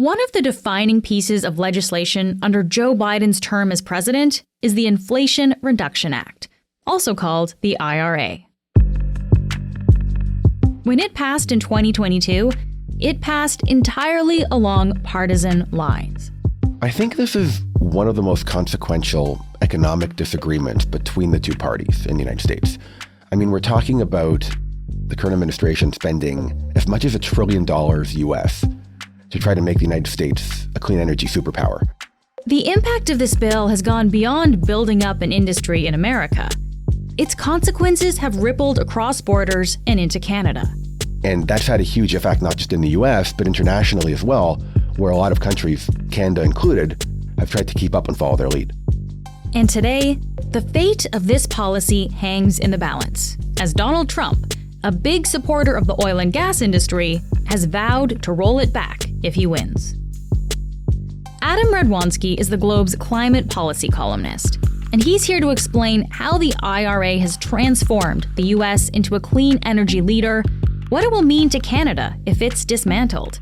One of the defining pieces of legislation under Joe Biden's term as president is the Inflation Reduction Act, also called the IRA. When it passed in 2022, it passed entirely along partisan lines. I think this is one of the most consequential economic disagreements between the two parties in the United States. I mean, we're talking about the current administration spending as much as $1 trillion US to try to make the United States a clean energy superpower. The impact of this bill has gone beyond building up an industry in America. Its consequences have rippled across borders and into Canada. And that's had a huge effect, not just in the US, but internationally as well, where a lot of countries, Canada included, have tried to keep up and follow their lead. And today, the fate of this policy hangs in the balance, as Donald Trump, a big supporter of the oil and gas industry, has vowed to roll it back if he wins. Adam Radwanski is the Globe's climate policy columnist, and he's here to explain how the IRA has transformed the US into a clean energy leader, what it will mean to Canada if it's dismantled,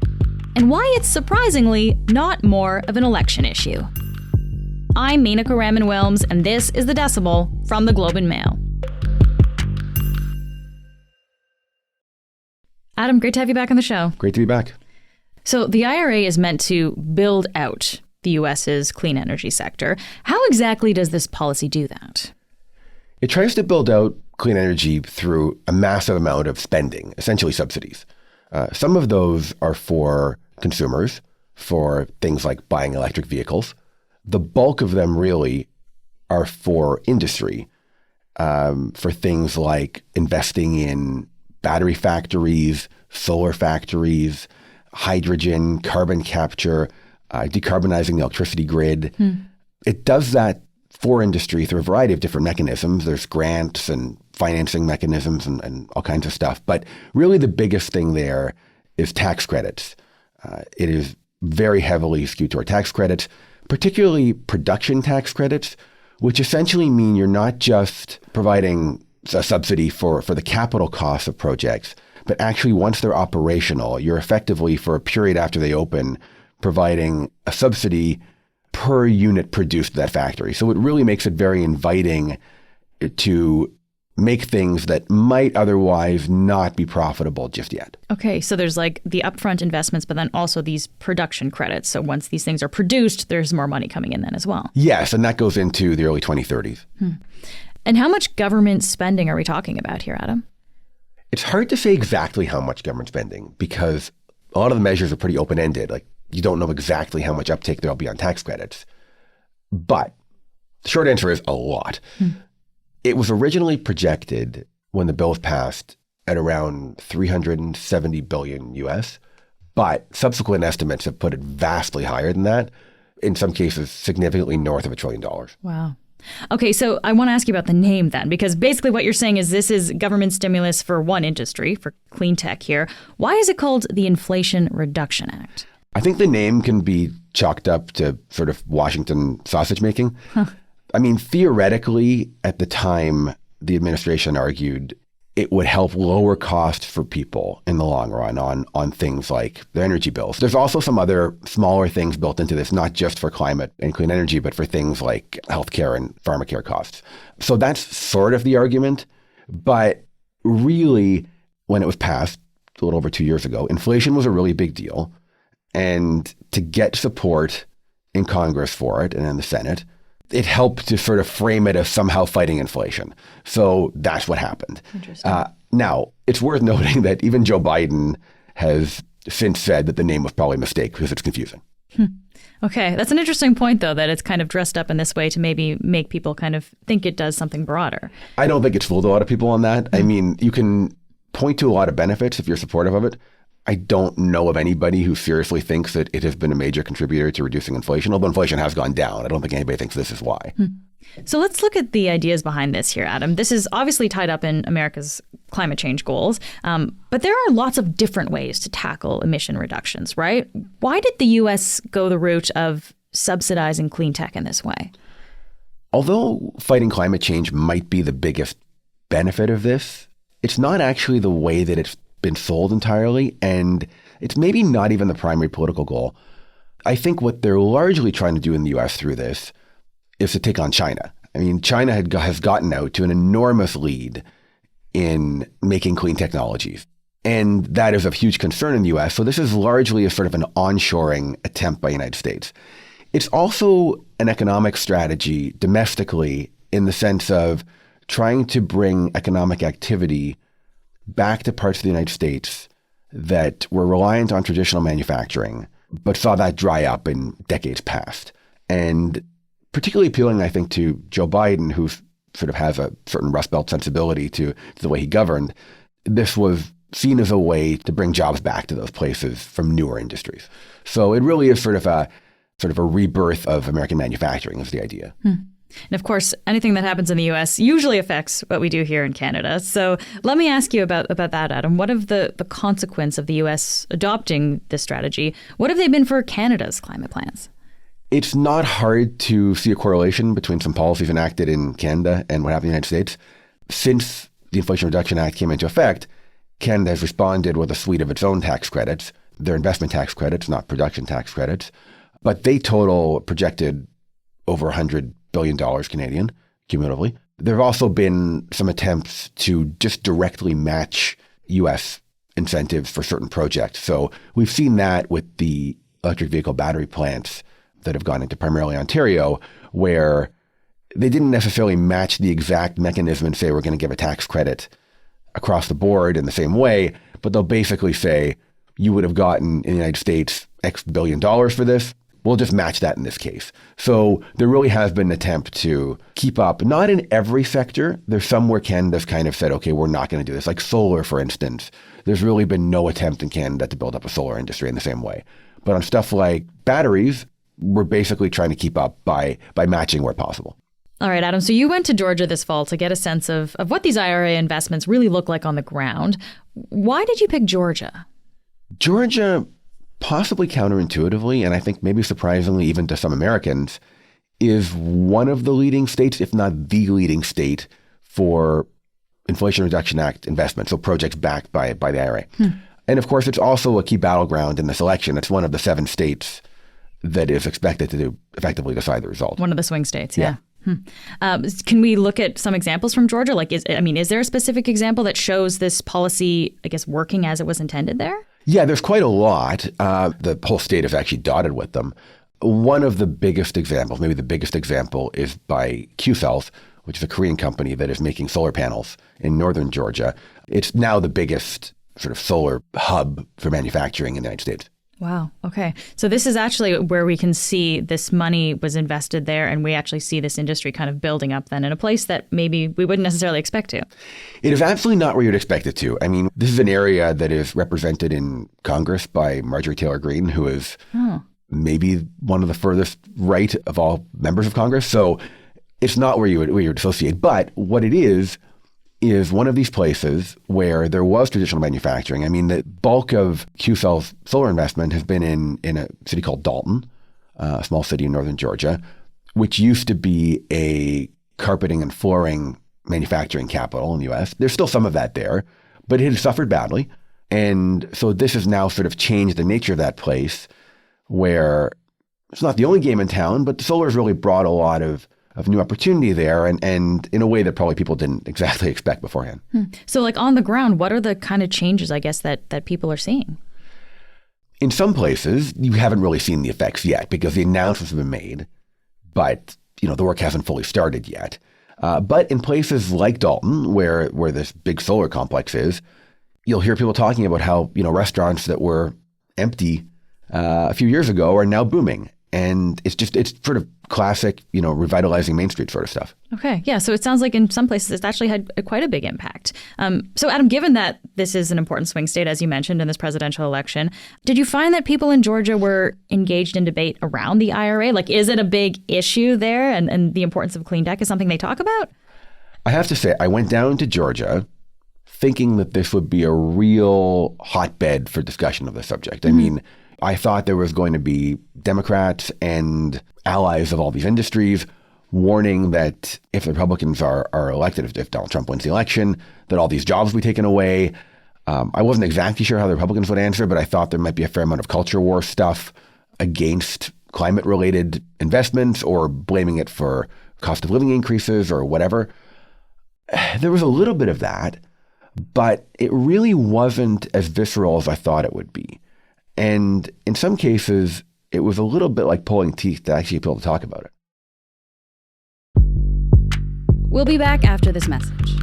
and why it's surprisingly not more of an election issue. I'm Menaka Raman-Wilms, and this is The Decibel from the Globe and Mail. Adam, great to have you back on the show. Great to be back. So the IRA is meant to build out the US's clean energy sector. How exactly does this policy do that? It tries to build out clean energy through a massive amount of spending, essentially subsidies. Some of those are for consumers, for things like buying electric vehicles. The bulk of them really are for industry, for things like investing in battery factories, solar factories, hydrogen, carbon capture, decarbonizing the electricity grid. It does that for industry through a variety of different mechanisms. There's grants and financing mechanisms and all kinds of stuff. But really the biggest thing there is tax credits. It is very heavily skewed toward tax credits, particularly production tax credits, which essentially mean you're not just providing a subsidy for the capital costs of projects, but actually once they're operational, you're effectively, for a period after they open, providing a subsidy per unit produced at that factory. So it really makes it very inviting to make things that might otherwise not be profitable just yet. Okay, so there's like the upfront investments, but then also these production credits. So once these things are produced, there's more money coming in then as well. Yes, and that goes into the early 2030s. And how much government spending are we talking about here, Adam? It's hard to say exactly how much government spending because a lot of the measures are pretty open-ended. Like you don't know exactly how much uptake there'll be on tax credits. But the short answer is a lot. It was originally projected when the bill was passed at around 370 billion US, but subsequent estimates have put it vastly higher than that. In some cases, significantly north of $1 trillion. Wow. Okay, so I want to ask you about the name then, because basically what you're saying is this is government stimulus for one industry, for clean tech here. Why is it called the Inflation Reduction Act? I think the name can be chalked up to sort of Washington sausage making. I mean, theoretically, at the time, the administration argued it would help lower costs for people in the long run on things like their energy bills. There's also some other smaller things built into this, not just for climate and clean energy, but for things like healthcare and pharmacare costs. So that's sort of the argument. But really, when it was passed a little over 2 years ago, inflation was a really big deal. And to get support in Congress for it and in the Senate, it helped to sort of frame it as somehow fighting inflation. So that's what happened. Interesting. Now, it's worth noting that even Joe Biden has since said that the name was probably a mistake because it's confusing. Okay, that's an interesting point, though, that it's kind of dressed up in this way to maybe make people kind of think it does something broader. I don't think it's fooled a lot of people on that. I mean, you can point to a lot of benefits if you're supportive of it. I don't know of anybody who seriously thinks that it has been a major contributor to reducing inflation, although inflation has gone down. I don't think anybody thinks this is why. So let's look at the ideas behind this here, Adam. This is obviously tied up in America's climate change goals, but there are lots of different ways to tackle emission reductions, right? Why did the U.S. go the route of subsidizing clean tech in this way? Although fighting climate change might be the biggest benefit of this, it's not actually the way that it's been sold entirely, and it's maybe not even the primary political goal. I think what they're largely trying to do in the US through this is to take on China. I mean, China has gotten out to an enormous lead in making clean technologies. And that is of huge concern in the US. So this is largely a sort of an onshoring attempt by the United States. It's also an economic strategy domestically in the sense of trying to bring economic activity back to parts of the United States that were reliant on traditional manufacturing, but saw that dry up in decades past. And particularly appealing, I think, to Joe Biden, who sort of has a certain Rust Belt sensibility to the way he governed. This was seen as a way to bring jobs back to those places from newer industries. So it really is sort of a rebirth of American manufacturing is the idea. And of course, anything that happens in the U.S. usually affects what we do here in Canada. So let me ask you about that, Adam. What of the consequence of the U.S. adopting this strategy? What have they been for Canada's climate plans? It's not hard to see a correlation between some policies enacted in Canada and what happened in the United States. Since the Inflation Reduction Act came into effect, Canada has responded with a suite of its own tax credits. They're investment tax credits, not production tax credits. But they total projected over $100 billion Canadian cumulatively. There have also been some attempts to just directly match U.S. incentives for certain projects. So we've seen that with the electric vehicle battery plants that have gone into primarily Ontario, where they didn't necessarily match the exact mechanism and say we're going to give a tax credit across the board in the same way, but they'll basically say you would have gotten in the United States X billion dollars for this. We'll just match that in this case. So there really has been an attempt to keep up, not in every sector. There's some where Canada's kind of said, okay, we're not going to do this. Like solar, for instance, there's really been no attempt in Canada to build up a solar industry in the same way. But on stuff like batteries, we're basically trying to keep up by matching where possible. All right, Adam. So you went to Georgia this fall to get a sense of what these IRA investments really look like on the ground. Why did you pick Georgia? Georgia, possibly counterintuitively, and I think maybe surprisingly even to some Americans, is one of the leading states, if not the leading state, for Inflation Reduction Act investments, so projects backed by the IRA. And of course, it's also a key battleground in this election. It's one of the 7 states that is expected to effectively decide the result. One of the swing states, yeah. Can we look at some examples from Georgia? Is there a specific example that shows this policy, I guess, working as it was intended there? Yeah, there's quite a lot. The whole state is actually dotted with them. One of the biggest examples, maybe the biggest example, is by Qcells, which is a Korean company that is making solar panels in northern Georgia. It's now the biggest sort of solar hub for manufacturing in the United States. Wow. Okay. So this is actually where we can see this money was invested there, and we actually see this industry kind of building up then in a place that maybe we wouldn't necessarily expect to. It is absolutely not where you'd expect it to. I mean, this is an area that is represented in Congress by Marjorie Taylor Greene, who is maybe one of the furthest right of all members of Congress. So it's not where you would associate. But what it is one of these places where there was traditional manufacturing. I mean, the bulk of Qcells solar investment has been in a city called Dalton, a small city in northern Georgia, which used to be a carpeting and flooring manufacturing capital in the U.S. There's still some of that there, but it has suffered badly. And so this has now sort of changed the nature of that place, where it's not the only game in town, but the solar has really brought a lot of new opportunity there, and in a way that probably people didn't exactly expect beforehand. So like on the ground, what are the kind of changes, I guess, that people are seeing? In some places, you haven't really seen the effects yet because the announcements have been made, but the work hasn't fully started yet. But in places like Dalton, where this big solar complex is, you'll hear people talking about how restaurants that were empty a few years ago are now booming. And it's sort of classic, revitalizing Main Street sort of stuff. Okay. Yeah. So it sounds like in some places it's actually had quite a big impact. So Adam, given that this is an important swing state, as you mentioned, in this presidential election, did you find that people in Georgia were engaged in debate around the IRA? Like, is it a big issue there? And the importance of clean tech is something they talk about? I have to say, I went down to Georgia thinking that this would be a real hotbed for discussion of the subject. I mean, I thought there was going to be Democrats and allies of all these industries warning that if the Republicans are elected, if Donald Trump wins the election, that all these jobs will be taken away. I wasn't exactly sure how the Republicans would answer, but I thought there might be a fair amount of culture war stuff. against climate-related investments or blaming it for cost of living increases or whatever. There was a little bit of that, but it really wasn't as visceral as I thought it would be. And in some cases, it was a little bit like pulling teeth to actually be able to talk about it. We'll be back after this message.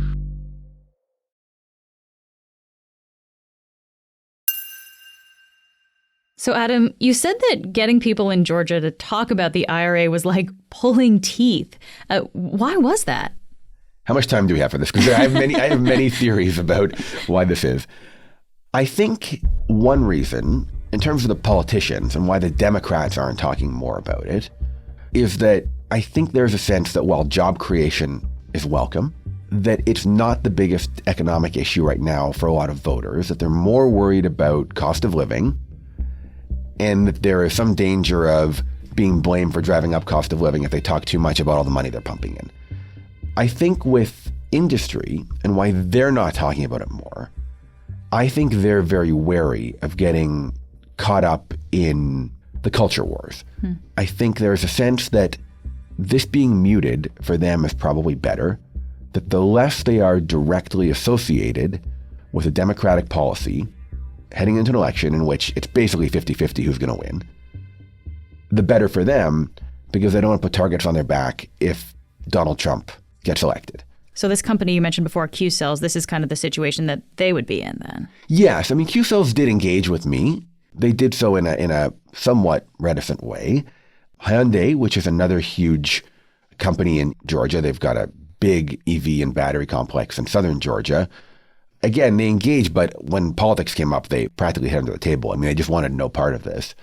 So, Adam, you said that getting people in Georgia to talk about the IRA was like pulling teeth. Why was that? How much time do we have for this? Because I have many theories about why this is. I think one reason, in terms of the politicians and why the Democrats aren't talking more about it, is that I think there's a sense that while job creation is welcome, that it's not the biggest economic issue right now for a lot of voters, that they're more worried about cost of living, and that there is some danger of being blamed for driving up cost of living if they talk too much about all the money they're pumping in. I think with industry and why they're not talking about it more, I think they're very wary of getting caught up in the culture wars. I think there's a sense that this being muted for them is probably better, that the less they are directly associated with a Democratic policy heading into an election in which it's basically 50-50 who's going to win, the better for them, because they don't want to put targets on their back if Donald Trump gets elected. So this company you mentioned before, Q-Cells, this is kind of the situation that they would be in then? Yes. I mean, Q-Cells did engage with me. They did so in a somewhat reticent way. Hyundai, which is another huge company in Georgia, they've got a big EV and battery complex in southern Georgia. Again, they engaged, but when politics came up, they practically headed to the table. I mean, they just wanted no part of this.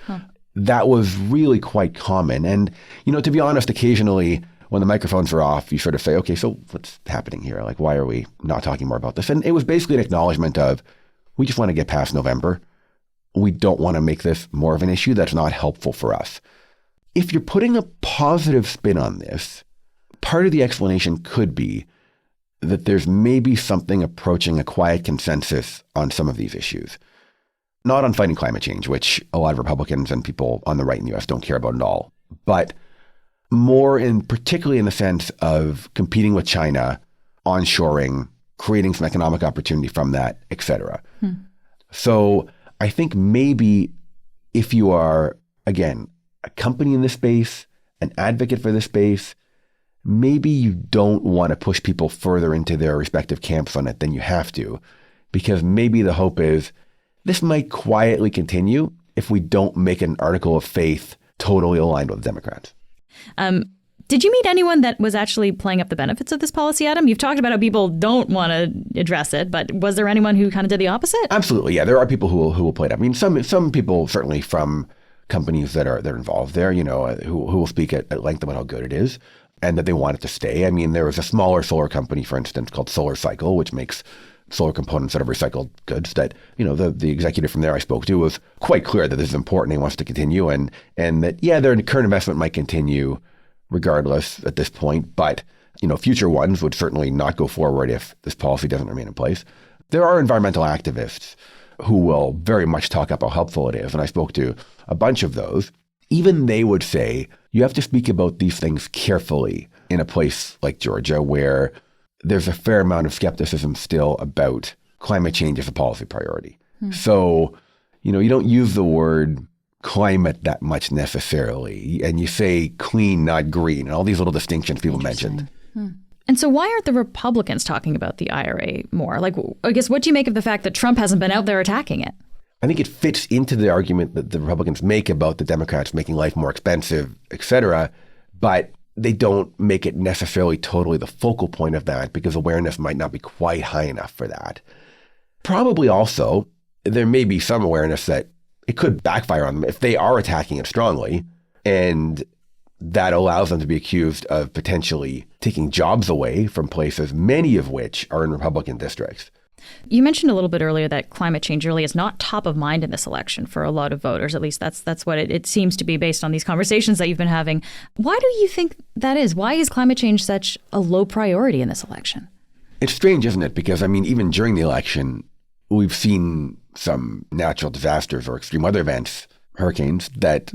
That was really quite common. And, to be honest, occasionally when the microphones are off, you sort of say, okay, so what's happening here? Like, why are we not talking more about this? And it was basically an acknowledgement of, we just want to get past November. We don't want to make this more of an issue that's not helpful for us. If you're putting a positive spin on this, part of the explanation could be that there's maybe something approaching a quiet consensus on some of these issues. Not on fighting climate change, which a lot of Republicans and people on the right in the US don't care about at all, but more particularly in the sense of competing with China, onshoring, creating some economic opportunity from that, et cetera. So I think maybe if you are, again, a company in this space, an advocate for this space, maybe you don't want to push people further into their respective camps on it than you have to, because maybe the hope is this might quietly continue if we don't make an article of faith totally aligned with the Democrats. Did you meet anyone that was actually playing up the benefits of this policy, Adam? You've talked about how people don't want to address it, but was there anyone who kind of did the opposite? Absolutely, yeah. There are people who will play it up. I mean, some people certainly from companies that are involved there, who will speak at length about how good it is and that they want it to stay. I mean, there was a smaller solar company, for instance, called Solar Cycle, which makes solar components out of recycled goods that, the executive from there I spoke to was quite clear that this is important. He wants to continue and that, yeah, their current investment might continue regardless at this point, but, future ones would certainly not go forward if this policy doesn't remain in place. There are environmental activists who will very much talk up how helpful it is. And I spoke to a bunch of those. Even they would say, you have to speak about these things carefully in a place like Georgia where there's a fair amount of skepticism still about climate change as a policy priority. So, you don't use the word climate that much necessarily, and you say clean, not green, and all these little distinctions people mentioned. And so why aren't the Republicans talking about the IRA more? Like, I guess, what do you make of the fact that Trump hasn't been out there attacking it? I think it fits into the argument that the Republicans make about the Democrats making life more expensive, et cetera, but they don't make it necessarily totally the focal point of that because awareness might not be quite high enough for that. Probably also, there may be some awareness that it could backfire on them if they are attacking it strongly, and that allows them to be accused of potentially taking jobs away from places, many of which are in Republican districts. You mentioned a little bit earlier that climate change really is not top of mind in this election for a lot of voters. At least that's what it seems to be based on these conversations that you've been having. Why do you think that is? Why is climate change such a low priority in this election? It's strange, isn't it? Because, I mean, even during the election, we've seen some natural disasters or extreme weather events hurricanes that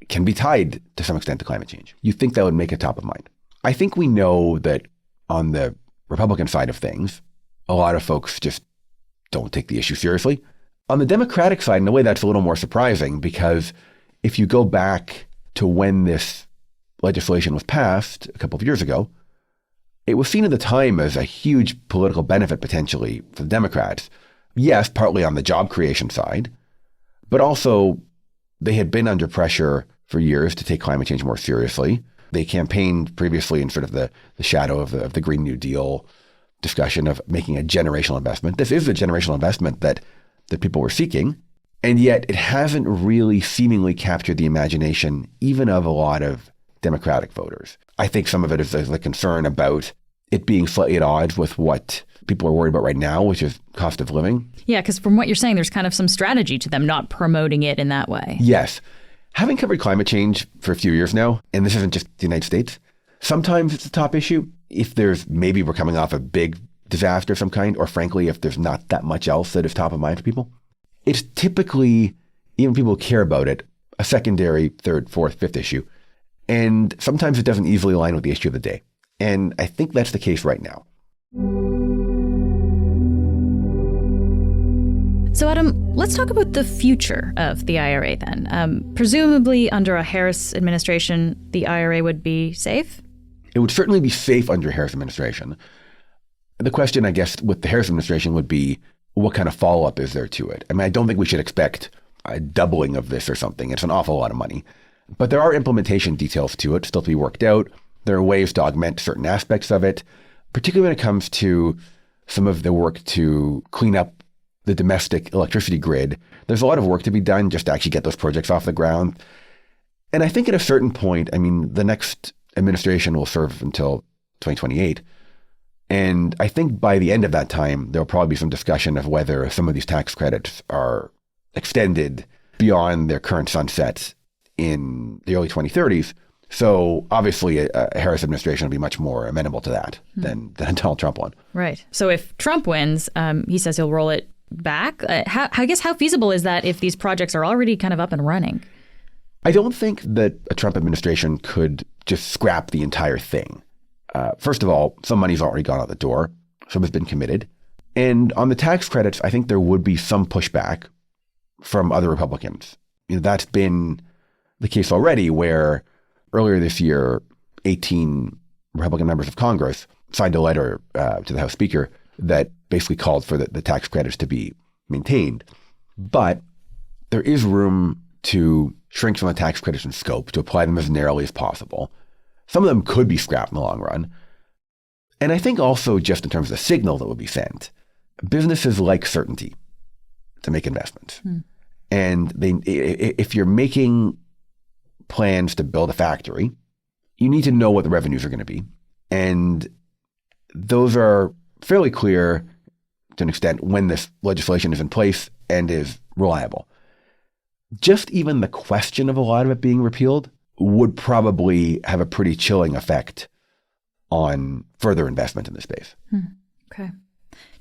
can be tied to some extent to climate change. You think that would make it top of mind. I think we know that on the Republican side of things, a lot of folks just don't take the issue seriously. On the Democratic side, in a way, that's a little more surprising because if you go back to when this legislation was passed a couple of years ago, it was seen at the time as a huge political benefit potentially for the Democrats. Yes, partly on the job creation side, but also they had been under pressure for years to take climate change more seriously. They campaigned previously in sort of the shadow of the Green New Deal discussion of making a generational investment. This is the generational investment that people were seeking, and yet it hasn't really seemingly captured the imagination even of a lot of Democratic voters. I think some of it is the concern about it being slightly at odds with what people are worried about right now, which is cost of living. Yeah, because from what you're saying, there's kind of some strategy to them not promoting it in that way. Yes. Having covered climate change for a few years now, and this isn't just the United States, sometimes it's a top issue. If maybe we're coming off a big disaster of some kind, or frankly, if there's not that much else that is top of mind for people, it's typically, even people who care about it, a secondary, third, fourth, fifth issue. And sometimes it doesn't easily align with the issue of the day. And I think that's the case right now. So Adam, let's talk about the future of the IRA then. Presumably under a Harris administration, the IRA would be safe? It would certainly be safe under Harris administration. The question, I guess, with the Harris administration would be, what kind of follow-up is there to it? I mean, I don't think we should expect a doubling of this or something. It's an awful lot of money. But there are implementation details to it still to be worked out. There are ways to augment certain aspects of it, particularly when it comes to some of the work to clean up the domestic electricity grid. There's a lot of work to be done just to actually get those projects off the ground. And I think at a certain point, I mean, the next administration will serve until 2028. And I think by the end of that time, there'll probably be some discussion of whether some of these tax credits are extended beyond their current sunsets in the early 2030s. So obviously a Harris administration will be much more amenable to that than a Donald Trump one. Right. So if Trump wins, he says he'll roll it back. I guess how feasible is that if these projects are already kind of up and running? I don't think that a Trump administration could just scrap the entire thing. First of all, some money's already gone out the door. Some has been committed. And on the tax credits, I think there would be some pushback from other Republicans. You know, that's been the case already where earlier this year, 18 Republican members of Congress signed a letter to the House Speaker that basically called for the tax credits to be maintained. But there is room to shrink some of the tax credits in scope, to apply them as narrowly as possible. Some of them could be scrapped in the long run. And I think also just in terms of the signal that would be sent, businesses like certainty to make investments. And if you're making plans to build a factory, you need to know what the revenues are going to be. And those are fairly clear to an extent when this legislation is in place and is reliable. Just even the question of a lot of it being repealed would probably have a pretty chilling effect on further investment in the space. Okay.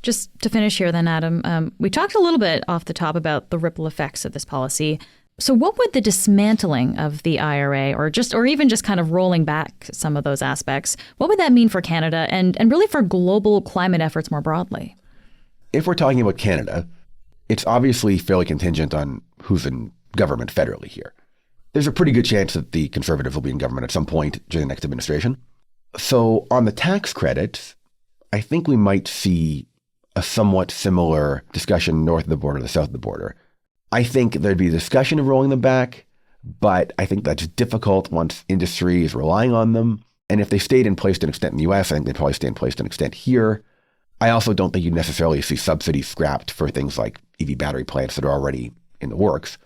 Just to finish here then, Adam, we talked a little bit off the top about the ripple effects of this policy. So what would the dismantling of the IRA or even just kind of rolling back some of those aspects, what would that mean for Canada and really for global climate efforts more broadly? If we're talking about Canada, it's obviously fairly contingent on who's in government federally here. There's a pretty good chance that the Conservatives will be in government at some point during the next administration. So on the tax credits, I think we might see a somewhat similar discussion north of the border to south of the border. I think there'd be a discussion of rolling them back, but I think that's difficult once industry is relying on them. And if they stayed in place to an extent in the US, I think they'd probably stay in place to an extent here. I also don't think you'd necessarily see subsidies scrapped for things like EV battery plants that are already in the works.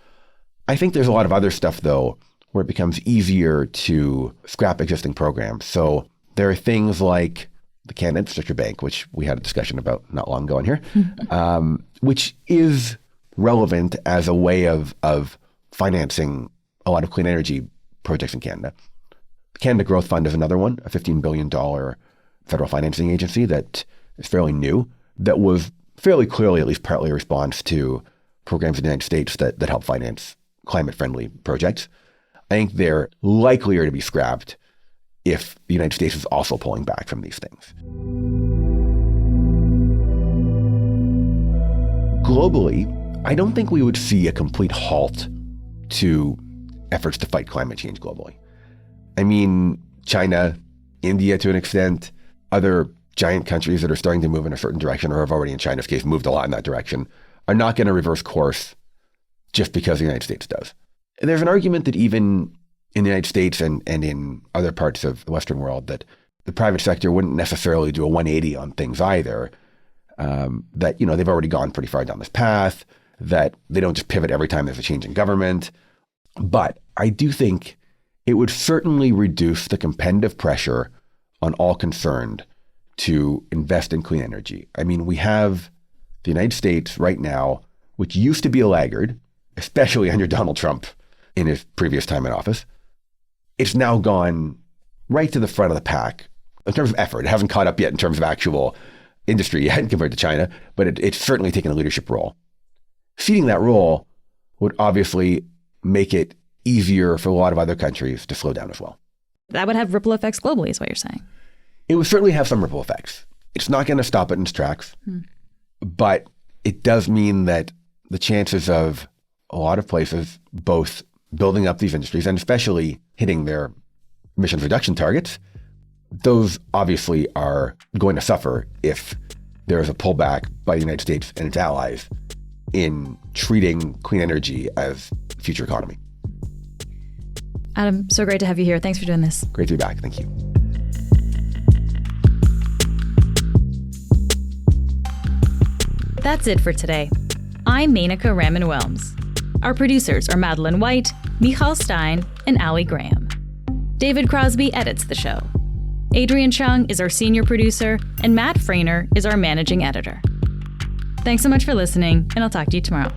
I think there's a lot of other stuff, though, where it becomes easier to scrap existing programs. So there are things like the Canada Infrastructure Bank, which we had a discussion about not long ago in here, which is relevant as a way of financing a lot of clean energy projects in Canada. The Canada Growth Fund is another one, a $15 billion federal financing agency that is fairly new, that was fairly clearly at least partly a response to programs in the United States that help finance climate-friendly projects. I think they're likelier to be scrapped if the United States is also pulling back from these things. Globally, I don't think we would see a complete halt to efforts to fight climate change globally. I mean, China, India to an extent, other giant countries that are starting to move in a certain direction, or have already in China's case moved a lot in that direction, are not going to reverse course just because the United States does. And there's an argument that even in the United States and in other parts of the Western world, that the private sector wouldn't necessarily do a 180 on things either. That, they've already gone pretty far down this path, that they don't just pivot every time there's a change in government. But I do think it would certainly reduce the competitive pressure on all concerned to invest in clean energy. I mean, we have the United States right now, which used to be a laggard, especially under Donald Trump in his previous time in office. It's now gone right to the front of the pack in terms of effort. It hasn't caught up yet in terms of actual industry yet compared to China, but it's certainly taken a leadership role. Ceding that role would obviously make it easier for a lot of other countries to slow down as well. That would have ripple effects globally, is what you're saying. It would certainly have some ripple effects. It's not going to stop it in its tracks, but it does mean that the chances of a lot of places both building up these industries and especially hitting their emissions reduction targets, those obviously are going to suffer if there is a pullback by the United States and its allies in treating clean energy as the future economy. Adam, so great to have you here. Thanks for doing this. Great to be back. Thank you. That's it for today. I'm Menaka Raman-Wilms. Our producers are Madeline White, Michal Stein, and Ali Graham. David Crosby edits the show. Adrian Chung is our senior producer, and Matt Frainer is our managing editor. Thanks so much for listening, and I'll talk to you tomorrow.